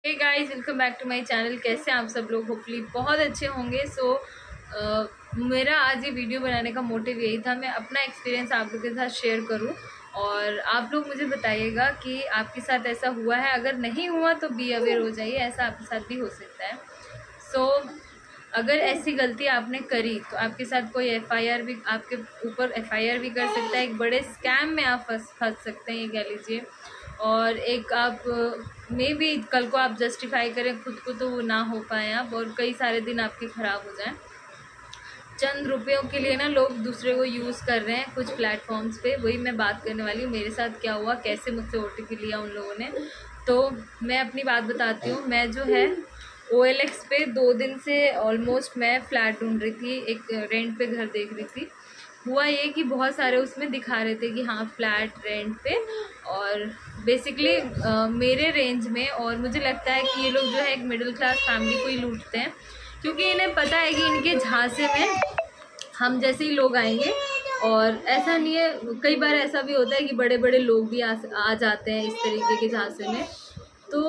Hey guys, welcome back to my channel. कैसे आप सब लोग? होपफुली बहुत अच्छे होंगे। मेरा आज ये वीडियो बनाने का मोटिव यही था, मैं अपना एक्सपीरियंस आप लोगों के साथ शेयर करूं और आप लोग मुझे बताइएगा कि आपके साथ ऐसा हुआ है। अगर नहीं हुआ तो बी अवेयर हो जाइए, ऐसा आपके साथ भी हो सकता है। अगर ऐसी गलती आपने करी तो आपके साथ कोई एफआईआर भी, आपके ऊपर एफआईआर भी कर सकता है। एक बड़े स्कैम में आप फंस सकते हैं, ये कह लीजिए। और एक आप मे भी कल को आप जस्टिफाई करें खुद को तो वो ना हो पाए आप, और कई सारे दिन आपके ख़राब हो जाएं। चंद रुपयों के लिए ना लोग दूसरे को यूज़ कर रहे हैं कुछ प्लेटफॉर्म्स पे। वही मैं बात करने वाली हूँ, मेरे साथ क्या हुआ, कैसे मुझसे ओटीपी लिया उन लोगों ने। तो मैं अपनी बात बताती हूँ। मैं जो है OLX पे 2 दिन से ऑलमोस्ट मैं फ्लैट ढूंढ रही थी, एक रेंट पे घर देख रही थी। हुआ ये कि बहुत सारे उसमें दिखा रहे थे कि हाँ फ्लैट रेंट पे, और बेसिकली मेरे रेंज में। और मुझे लगता है कि ये लोग जो है एक मिडिल क्लास फैमिली को ही लूटते हैं, क्योंकि इन्हें पता है कि इनके झांसे में हम जैसे ही लोग आएंगे। और ऐसा नहीं है, कई बार ऐसा भी होता है कि बड़े बड़े लोग भी आ जाते हैं इस तरीके के झांसे में। तो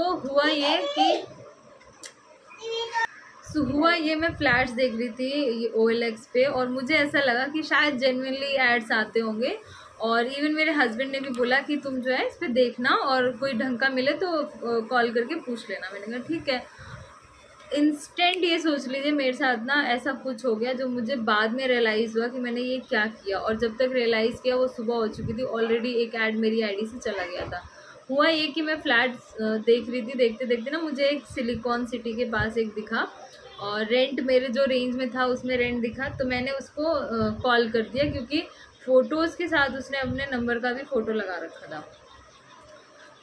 हुआ ये मैं फ्लैट्स देख रही थी ये OLX पे, और मुझे ऐसा लगा कि शायद जेन्युइनली एड्स आते होंगे। और इवन मेरे हस्बैंड ने भी बोला कि तुम जो है इस पे देखना और कोई ढंग का मिले तो कॉल करके पूछ लेना। मैंने कहा ठीक है। इंस्टेंट ये सोच लीजिए मेरे साथ ना ऐसा कुछ हो गया, जो मुझे बाद में रियलाइज़ हुआ कि मैंने ये क्या किया। और जब तक रियलाइज़ किया वो सुबह हो चुकी थी, ऑलरेडी एक ऐड मेरी आईडी से चला गया था। हुआ ये कि मैं फ्लैट देख रही थी, देखते देखते ना मुझे एक सिलिकॉन सिटी के पास एक दिखा, और रेंट मेरे जो रेंज में था उसमें रेंट दिखा। तो मैंने उसको कॉल कर दिया, क्योंकि फ़ोटोज़ के साथ उसने अपने नंबर का भी फ़ोटो लगा रखा था।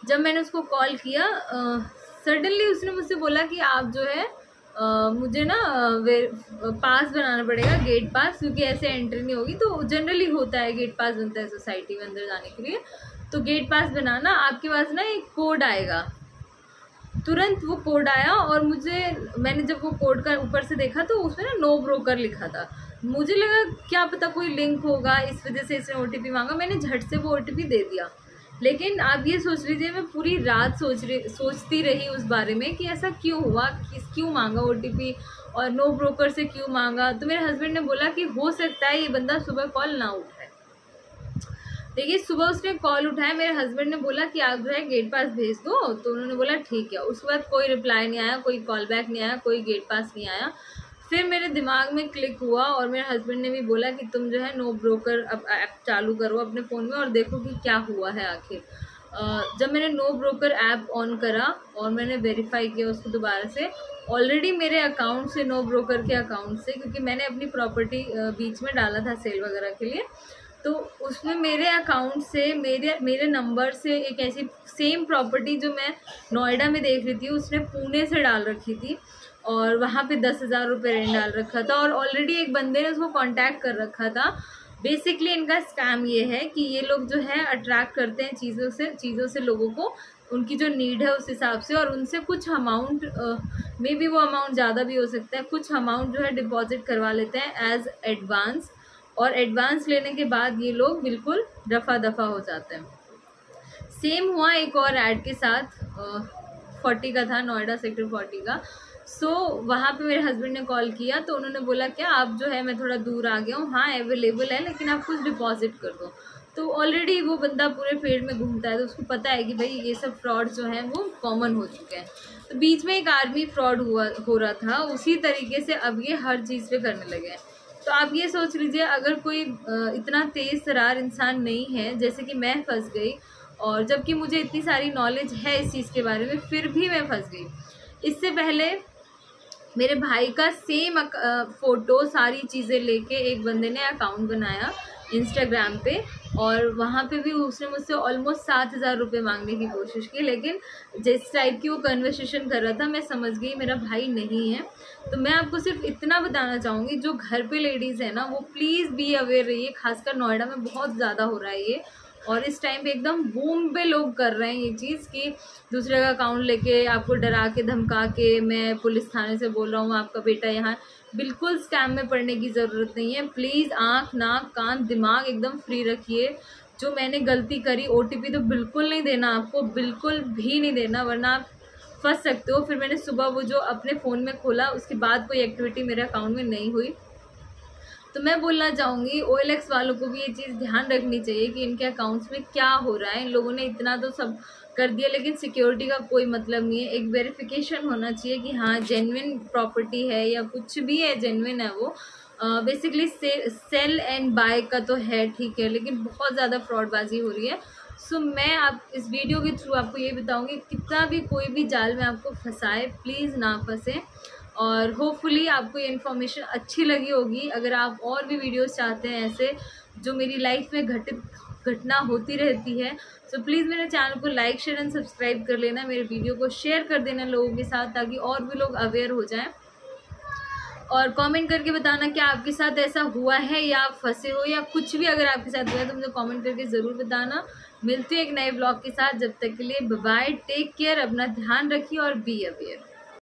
जब मैंने उसको कॉल किया, सडनली उसने मुझसे बोला कि आप जो है मुझे ना पास बनाना पड़ेगा, गेट पास, क्योंकि ऐसे एंट्री नहीं होगी। तो जनरली होता है गेट पास बनता है सोसाइटी में अंदर जाने के लिए। तो गेट पास बनाना, आपके पास ना एक कोड आएगा। तुरंत वो कोड आया, और मैंने जब वो कोड का ऊपर से देखा तो उसमें ना नो ब्रोकर लिखा था। मुझे लगा क्या पता कोई लिंक होगा, इस वजह से इसने OTP मांगा। मैंने झट से वो OTP दे दिया। लेकिन आप ये सोच लीजिए, मैं पूरी रात सोचती रही उस बारे में कि ऐसा क्यों हुआ, क्यों मांगा OTP, और नो ब्रोकर से क्यों मांगा। तो मेरे हस्बैंड ने बोला कि हो सकता है ये बंदा सुबह कॉल ना उठाए। देखिए, सुबह उसने कॉल उठाया, मेरे हस्बैंड ने बोला कि आप जो है गेट पास भेज दो। तो उन्होंने बोला ठीक है। उसके बाद कोई रिप्लाई नहीं आया, कोई कॉल बैक नहीं आया, कोई गेट पास नहीं आया। फिर मेरे दिमाग में क्लिक हुआ, और मेरे हस्बैंड ने भी बोला कि तुम जो है नो ब्रोकर अब ऐप चालू करो अपने फ़ोन में और देखो कि क्या हुआ है आखिर। जब मैंने नो ब्रोकर ऐप ऑन करा और मैंने वेरीफाई किया उसको दोबारा से, ऑलरेडी मेरे अकाउंट से, नो ब्रोकर के अकाउंट से, क्योंकि मैंने अपनी प्रॉपर्टी बीच में डाला था सेल वगैरह के लिए, तो उसमें मेरे अकाउंट से, मेरे नंबर से एक ऐसी सेम प्रॉपर्टी जो मैं नोएडा में देख रही थी, उसने पुणे से डाल रखी थी, और वहाँ पे 10,000 रुपये रेंट डाल रखा था। और ऑलरेडी एक बंदे ने उसको कांटेक्ट कर रखा था। बेसिकली इनका स्कैम ये है कि ये लोग जो है अट्रैक्ट करते हैं चीज़ों से लोगों को, उनकी जो नीड है उस हिसाब से, और उनसे कुछ अमाउंट, मे बी वो अमाउंट ज़्यादा भी हो सकता है, कुछ अमाउंट जो है डिपॉजिट करवा लेते हैं एज एडवांस। और एडवांस लेने के बाद ये लोग बिल्कुल रफा दफा हो जाते हैं। सेम हुआ एक और ऐड के साथ, 40 का था, नोएडा सेक्टर 40 का। वहाँ पे मेरे हस्बैंड ने कॉल किया, तो उन्होंने बोला क्या आप जो है, मैं थोड़ा दूर आ गया हूँ, हाँ अवेलेबल है, लेकिन आप कुछ डिपॉजिट कर दो। तो ऑलरेडी वो बंदा पूरे फील्ड में घूमता है, तो उसको पता है कि भाई ये सब फ्रॉड जो हैं वो कॉमन हो चुके हैं। तो बीच में एक आर्मी फ्रॉड हो रहा था, उसी तरीके से अब ये हर चीज़ पे करने लगे हैं। तो आप ये सोच लीजिए, अगर कोई इतना तेज़ तरार इंसान नहीं है, जैसे कि मैं फंस गई, और जबकि मुझे इतनी सारी नॉलेज है इस चीज़ के बारे में, फिर भी मैं फंस गई। इससे पहले मेरे भाई का सेम फ़ोटो, सारी चीज़ें लेके एक बंदे ने अकाउंट बनाया इंस्टाग्राम पे, और वहाँ पे भी उसने मुझसे ऑलमोस्ट 7,000 रुपये मांगने की कोशिश की। लेकिन जिस टाइप की वो कन्वर्सेशन कर रहा था, मैं समझ गई मेरा भाई नहीं है। तो मैं आपको सिर्फ इतना बताना चाहूँगी, जो घर पे लेडीज़ है ना, वो प्लीज़ बी अवेयर रहिए। खासकर नोएडा में बहुत ज़्यादा हो रहा है ये, और इस टाइम पे एकदम बूम पे लोग कर रहे हैं ये चीज़ कि दूसरे का अकाउंट लेके आपको डरा के धमका के, मैं पुलिस थाने से बोल रहा हूँ आपका बेटा यहाँ। बिल्कुल स्कैम में पड़ने की ज़रूरत नहीं है। प्लीज़ आँख, नाक, कान, दिमाग एकदम फ्री रखिए। जो मैंने गलती करी, OTP तो बिल्कुल नहीं देना आपको, बिल्कुल भी नहीं देना, वरना आप फंस सकते हो। फिर मैंने सुबह वो जो अपने फ़ोन में खोला, उसके बाद कोई एक्टिविटी मेरे अकाउंट में नहीं हुई। तो मैं बोलना चाहूँगी OLX वालों को भी ये चीज़ ध्यान रखनी चाहिए कि इनके अकाउंट्स में क्या हो रहा है। इन लोगों ने इतना तो सब कर दिया, लेकिन सिक्योरिटी का कोई मतलब नहीं है। एक वेरिफिकेशन होना चाहिए कि हाँ जेन्युइन प्रॉपर्टी है या कुछ भी है, जेन्युइन है वो। बेसिकली सेल एंड बाय का तो है, ठीक है, लेकिन बहुत ज़्यादा फ्रॉडबाजी हो रही है। सो मैं आप इस वीडियो के थ्रू आपको ये बताऊंगी, कितना भी कोई भी जाल में आपको फंसाए, प्लीज़ ना फंसे। और होपफुली आपको ये इन्फॉर्मेशन अच्छी लगी होगी। अगर आप और भी वीडियोस चाहते हैं ऐसे जो मेरी लाइफ में घटना होती रहती है, तो प्लीज़ मेरे चैनल को लाइक शेयर एंड सब्सक्राइब कर लेना। मेरे वीडियो को शेयर कर देना लोगों के साथ, ताकि और भी लोग अवेयर हो जाएं। और कमेंट करके बताना क्या आपके साथ ऐसा हुआ है या आप फंसे हो या कुछ भी अगर आपके साथ हुआ है तो मुझे कमेंट करके ज़रूर बताना। मिलती है एक नए ब्लॉग के साथ, जब तक के लिए बाय बाय, टेक केयर, अपना ध्यान रखिए और बी अवेयर।